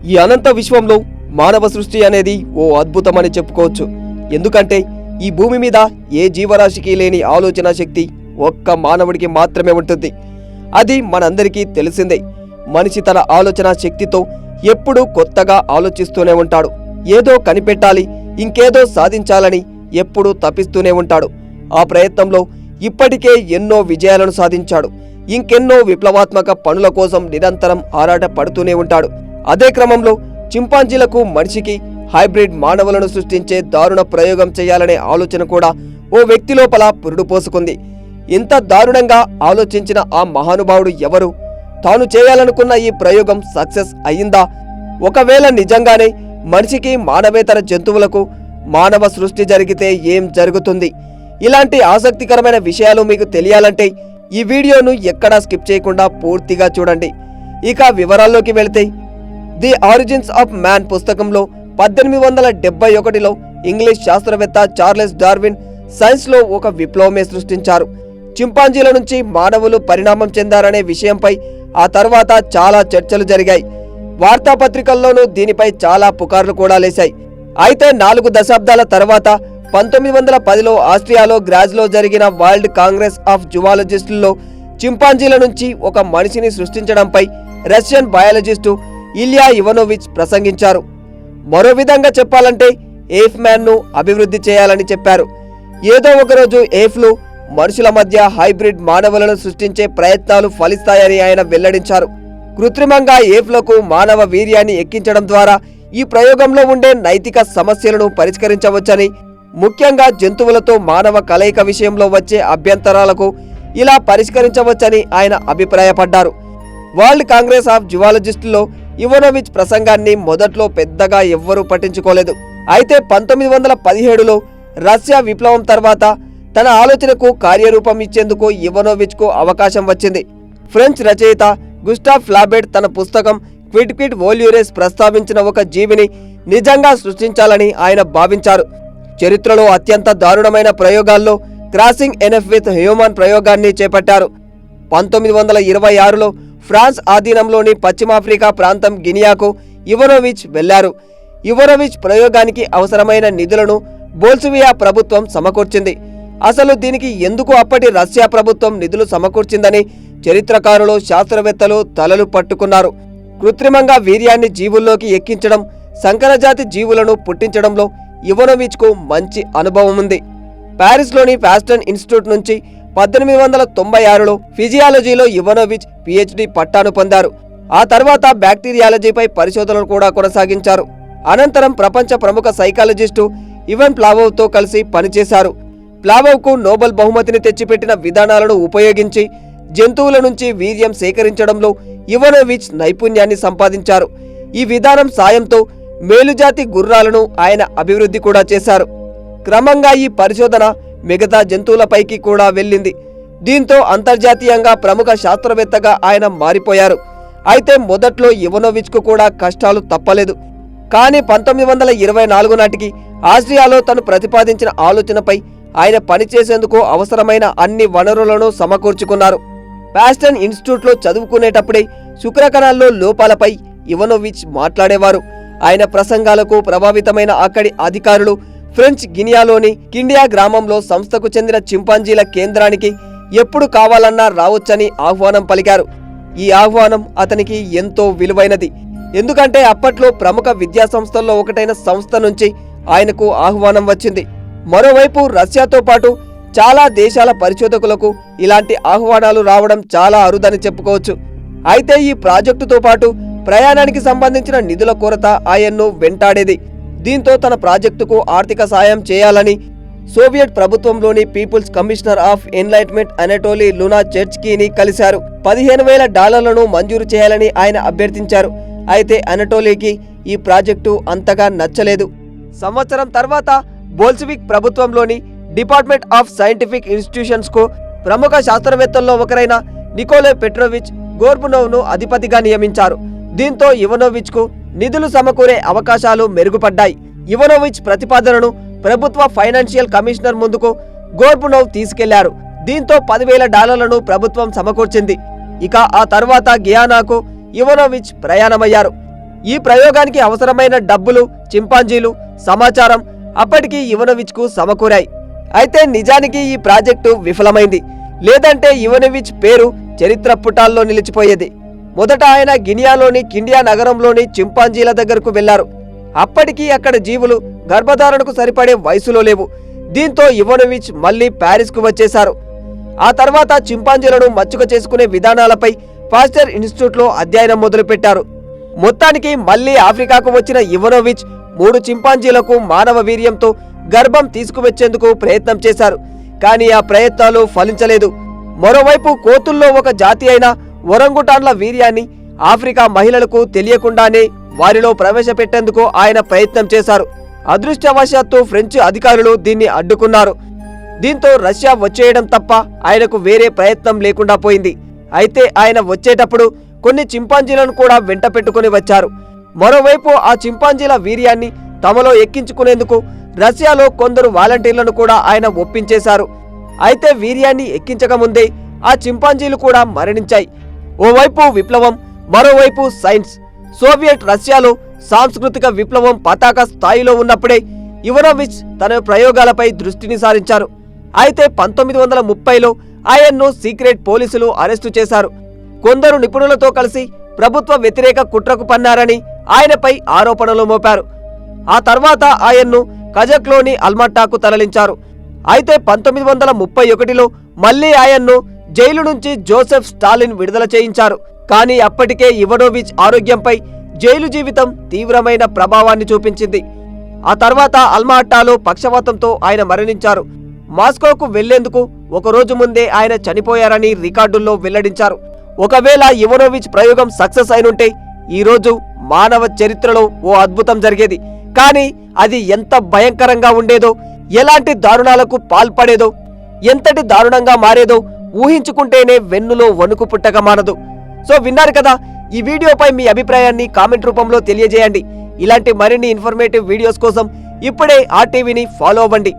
ఈ అనంత విశ్వంలో మానవ సృష్టి అనేది ఓ అద్భుతమని చెప్పుకోవచ్చు. ఎందుకంటే ఈ భూమి మీద ఏ జీవరాశికి లేని ఆలోచన శక్తి ఒక్క మానవుడికి మాత్రమే ఉంటుంది. అది మనందరికీ తెలిసిందే. మనిషి తన ఆలోచన శక్తితో ఎప్పుడూ కొత్తగా ఆలోచిస్తూనే ఉంటాడు. ఏదో కనిపెట్టాలి, ఇంకేదో సాధించాలని ఎప్పుడూ తపిస్తూనే ఉంటాడు. ఆ ప్రయత్నంలో ఇప్పటికే ఎన్నో విజయాలను సాధించాడు. ఇంకెన్నో విప్లవాత్మక పనుల కోసం నిరంతరం ఆరాట పడుతూనే ఉంటాడు. అదే క్రమంలో చింపాంజీలకు మనిషికి హైబ్రిడ్ మానవులను సృష్టించే దారుణ ప్రయోగం చేయాలనే ఆలోచన కూడా ఓ వ్యక్తి లోపల పురుడు పోసుకుంది. ఇంత దారుణంగా ఆలోచించిన ఆ మహానుభావుడు ఎవరు? తాను చేయాలనుకున్న ఈ ప్రయోగం సక్సెస్ అయ్యిందా? ఒకవేళ నిజంగానే మనిషికి మానవేతర జంతువులకు మానవ సృష్టి జరిగితే ఏం జరుగుతుంది? ఇలాంటి ఆసక్తికరమైన విషయాలు మీకు తెలియాలంటే ఈ వీడియోను ఎక్కడా స్కిప్ చేయకుండా పూర్తిగా చూడండి. ఇక వివరాల్లోకి వెళితే, ది ఆరిజిన్స్ ఆఫ్ మ్యాన్ పుస్తకంలో 1871లో ఇంగ్లీష్ శాస్త్రవేత్త చార్లెస్ డార్విన్ సైన్స్లో ఒక విప్లవమే సృష్టించారు. చింపాంజీల నుంచి మానవులు పరిణామం చెందారనే విషయంపై ఆ తర్వాత చాలా చర్చలు జరిగాయి. వార్తాపత్రికల్లోనూ దీనిపై చాలా పుకార్లు కూడా లేశాయి. అయితే 4 దశాబ్దాల తర్వాత 1910లో ఆస్ట్రియాలో గ్రాజ్లో జరిగిన వరల్డ్ కాంగ్రెస్ ఆఫ్ జువాలజిస్టుల్లో చింపాంజీల నుంచి ఒక మనిషిని సృష్టించడంపై రష్యన్ బయాలజిస్టు ఇలియా ఇవనోవిచ్ ప్రసంగించారు. మరో విధంగా చెప్పాలంటే ఏఫ్ మ్యాన్ను అభివృద్ధి చేయాలని చెప్పారు. ఏదో ఒకరోజు ఏఫ్లు మనుషుల మధ్య హైబ్రిడ్ మానవులను సృష్టించే ప్రయత్నాలు ఫలిస్తాయని ఆయన వెల్లడించారు. కృత్రిమంగా ఏఫ్లకు మానవ వీర్యాన్ని ఎక్కించడం ద్వారా ఈ ప్రయోగంలో ఉండే నైతిక సమస్యలను పరిష్కరించవచ్చని, ముఖ్యంగా జంతువులతో మానవ కలయిక విషయంలో వచ్చే అభ్యంతరాలకు ఇలా పరిష్కరించవచ్చని ఆయన అభిప్రాయపడ్డారు. వరల్డ్ కాంగ్రెస్ ఆఫ్ జువాలజిస్టులో ఇవనోవిచ్ ప్రసంగాన్ని మొదట్లో పెద్దగా ఎవ్వరూ పట్టించుకోలేదు. అయితే 1917లో రష్యా విప్లవం తర్వాత తన ఆలోచనకు కార్యరూపం ఇచ్చేందుకు ఇవనోవిచ్కు అవకాశం వచ్చింది. ఫ్రెంచ్ రచయిత గుస్టావ్ ఫ్లాబెట్ తన పుస్తకం క్విడ్ క్విడ్ వోల్యూరెస్ ప్రస్తావించిన ఒక జీవిని నిజంగా సృష్టించాలని ఆయన భావించారు. చరిత్రలో అత్యంత దారుణమైన ప్రయోగాల్లో క్రాసింగ్ ఎనఫ్ విత్ హ్యూమన్ ప్రయోగాన్ని చేపట్టారు. 1926లో ఫ్రాన్స్ ఆధీనంలోని పశ్చిమాఫ్రికా ప్రాంతం గినియాకు ఇవనోవిచ్ వెళ్లారు. ఇవనోవిచ్ ప్రయోగానికి అవసరమైన నిధులను బోల్షివియా ప్రభుత్వం సమకూర్చింది. అసలు దీనికి ఎందుకు అప్పటి రష్యా ప్రభుత్వం నిధులు సమకూర్చిందని చరిత్రకారులు, శాస్త్రవేత్తలు తలలు పట్టుకున్నారు. కృత్రిమంగా వీర్యాన్ని జీవుల్లోకి ఎక్కించడం, సంకరజాతి జీవులను పుట్టించడంలో ఇవనోవిచ్కు మంచి అనుభవం ఉంది. ప్యారిస్లోని పాస్టన్ ఇన్స్టిట్యూట్ నుంచి 1896లో ఫిజియాలజీలో ఇవనోవిచ్ పిహెచ్డి పట్టాను పొందారు. ఆ తర్వాత బ్యాక్టీరియాలజీపై పరిశోధనలు కూడా కొనసాగించారు. అనంతరం ప్రపంచ ప్రముఖ సైకాలజిస్టు ఇవన్ ప్లావోవ్తో కలిసి పనిచేశారు. ప్లావోవ్కు నోబెల్ బహుమతిని తెచ్చిపెట్టిన విధానాలను ఉపయోగించి జంతువుల నుంచి వీర్యం సేకరించడంలో ఇవనోవిచ్ నైపుణ్యాన్ని సంపాదించారు. ఈ విధానం సాయంతో మేలుజాతి గుర్రాలను ఆయన అభివృద్ధి కూడా చేశారు. క్రమంగా ఈ పరిశోధన మిగతా జంతువులపైకి కూడా వెళ్ళింది. దీంతో అంతర్జాతీయంగా ప్రముఖ శాస్త్రవేత్తగా ఆయన మారిపోయారు. అయితే మొదట్లో ఇవనోవిచ్కు కూడా కష్టాలు తప్పలేదు. కానీ 1924 నాటికి ఆస్ట్రియాలో తను ప్రతిపాదించిన ఆలోచనపై ఆయన పనిచేసేందుకు అవసరమైన అన్ని వనరులను సమకూర్చుకున్నారు. పాస్టన్ ఇన్స్టిట్యూట్లో చదువుకునేటప్పుడే శుక్రకణాల్లో లోపాలపై ఇవనోవిచ్ మాట్లాడేవారు. ఆయన ప్రసంగాలకు ప్రభావితమైన అక్కడి అధికారులు ఫ్రెంచ్ గినియాలోని కిండియా గ్రామంలో సంస్థకు చెందిన చింపాంజీల కేంద్రానికి ఎప్పుడు కావాలన్నా రావచ్చని ఆహ్వానం పలికారు. ఈ ఆహ్వానం అతనికి ఎంతో విలువైనది. ఎందుకంటే అప్పట్లో ప్రముఖ విద్యా సంస్థల్లో ఒకటైన సంస్థ నుంచి ఆయనకు ఆహ్వానం వచ్చింది. మరోవైపు రష్యాతో పాటు చాలా దేశాల పరిశోధకులకు ఇలాంటి ఆహ్వానాలు రావడం చాలా అరుదని చెప్పుకోవచ్చు. అయితే ఈ ప్రాజెక్టుతో పాటు ప్రయాణానికి సంబంధించిన నిధుల కొరత ఆయన్ను వెంటాడేది. దీంతో తన ప్రాజెక్టుకు ఆర్థిక సాయం చేయాలని సోవియట్ ప్రభుత్వంలోని people's commissioner of enlightenment Anatoly లునాచెర్స్కీని కలిశారు. $15,000 మంజూరు చేయాలని ఆయన అభ్యర్థించారు. అయితే అనటోలీకి ఈ ప్రాజెక్టు అంతగా నచ్చలేదు. సంవత్సరం తర్వాత బోల్షివిక్ ప్రభుత్వంలోని డిపార్ట్మెంట్ ఆఫ్ సైంటిఫిక్ ఇన్స్టిట్యూషన్స్కు ప్రముఖ శాస్త్రవేత్తల్లో ఒకరైన నికోలై పెట్రోవిచ్ గోర్బునోవ్ను అధిపతిగా నియమించారు. దీంతో ఇవనోవిచ్కు నిధులు సమకూరే అవకాశాలు మెరుగుపడ్డాయి. ఇవనోవిచ్ ప్రతిపాదనను ప్రభుత్వ ఫైనాన్షియల్ కమిషనర్ ముందుకు గోర్బునోవ్ తీసుకెళ్లారు. దీంతో $10,000 ప్రభుత్వం సమకూర్చింది. ఇక ఆ తర్వాత గియానాకు ఇవనోవిచ్ ప్రయాణమయ్యారు. ఈ ప్రయోగానికి అవసరమైన డబ్బులు, చింపాంజీలు, సమాచారం అప్పటికి ఇవనోవిచ్కు సమకూరాయి. అయితే నిజానికి ఈ ప్రాజెక్టు విఫలమైంది. లేదంటే ఇవనోవిచ్ పేరు చరిత్ర పుటాల్లో నిలిచిపోయేది. మొదట ఆయన గినియాలోని కిండియా నగరంలోని చింపాంజీల దగ్గరకు వెళ్లారు. అప్పటికి అక్కడ జీవులు గర్భధారణకు సరిపడే వయసులో లేవు. దీంతో ఇవనోవిచ్ మళ్లీ ప్యారిస్కు వచ్చేశారు. ఆ తర్వాత చింపాంజీలను మచ్చుక చేసుకునే విధానాలపై పాస్టర్ ఇన్స్టిట్యూట్లో అధ్యయనం మొదలుపెట్టారు. మొత్తానికి మళ్లీ ఆఫ్రికాకు వచ్చిన ఇవనోవిచ్ 3 చింపాంజీలకు మానవ వీర్యంతో గర్భం తీసుకువచ్చేందుకు ప్రయత్నం చేశారు. కానీ ఆ ప్రయత్నాలు ఫలించలేదు. మరోవైపు కోతుల్లో ఒక జాతి అయిన ఒరంగుటాన్ల వీర్యాన్ని ఆఫ్రికా మహిళలకు తెలియకుండానే వారిలో ప్రవేశపెట్టేందుకు ఆయన ప్రయత్నం చేశారు. అదృష్టవశాత్తు ఫ్రెంచ్ అధికారులు దీన్ని అడ్డుకున్నారు. దీంతో రష్యా వచ్చేయడం తప్ప ఆయనకు వేరే ప్రయత్నం లేకుండా పోయింది. అయితే ఆయన వచ్చేటప్పుడు కొన్ని చింపాంజీలను కూడా వెంట పెట్టుకుని వచ్చారు. మరోవైపు ఆ చింపాంజీల వీర్యాన్ని తమలో ఎక్కించుకునేందుకు రష్యాలో కొందరు వాలంటీర్లను కూడా ఆయన ఒప్పించేశారు. అయితే వీర్యాన్ని ఎక్కించకముందే ఆ చింపాంజీలు కూడా మరణించాయి. ఓవైపు విప్లవం, మరోవైపు సైన్స్. సోవియట్ రష్యాలో సాంస్కృతిక విప్లవం పతాక స్థాయిలో ఉన్నప్పుడే ఇవనోవిచ్ తన ప్రయోగాలపై దృష్టిని సారించారు. అయితే 1930లో ఆయన్ను సీక్రెట్ పోలీసులు అరెస్టు చేశారు. కొందరు నిపుణులతో కలిసి ప్రభుత్వ వ్యతిరేక కుట్రకు పన్నారని ఆయనపై ఆరోపణలు మోపారు. ఆ తర్వాత ఆయన్ను కజక్లోని అల్మాటాకు తరలించారు. అయితే 1931లో మళ్లీ ఆయన్ను జైలు నుంచి జోసెఫ్ స్టాలిన్ విడుదల చేయించారు. కానీ అప్పటికే ఇవనోవిచ్ ఆరోగ్యంపై జైలు జీవితం తీవ్రమైన ప్రభావాన్ని చూపించింది. ఆ తర్వాత అల్మాటాలో పక్షవాతంతో ఆయన మరణించారు. మాస్కోకు వెళ్లేందుకు ఒకరోజు ముందే ఆయన చనిపోయారని రికార్డుల్లో వెల్లడించారు. ఒకవేళ ఇవనోవిచ్ ప్రయోగం సక్సెస్ అయినుంటే ఈరోజు మానవ చరిత్రలో ఓ అద్భుతం జరిగేది. కానీ అది ఎంత భయంకరంగా ఉండేదో, ఎలాంటి దారుణాలకు పాల్పడేదో, ఎంతటి దారుణంగా మారేదో ఊహించుకుంటేనే వెన్నులో వణుకు పుట్టక మానదు. సో విన్నారు కదా, ఈ వీడియోపై మీ అభిప్రాయాన్ని కామెంట్ రూపంలో తెలియజేయండి. ఇలాంటి మరిన్ని ఇన్ఫర్మేటివ్ వీడియోస్ కోసం ఇప్పుడే RTV ని ఫాలో అవ్వండి.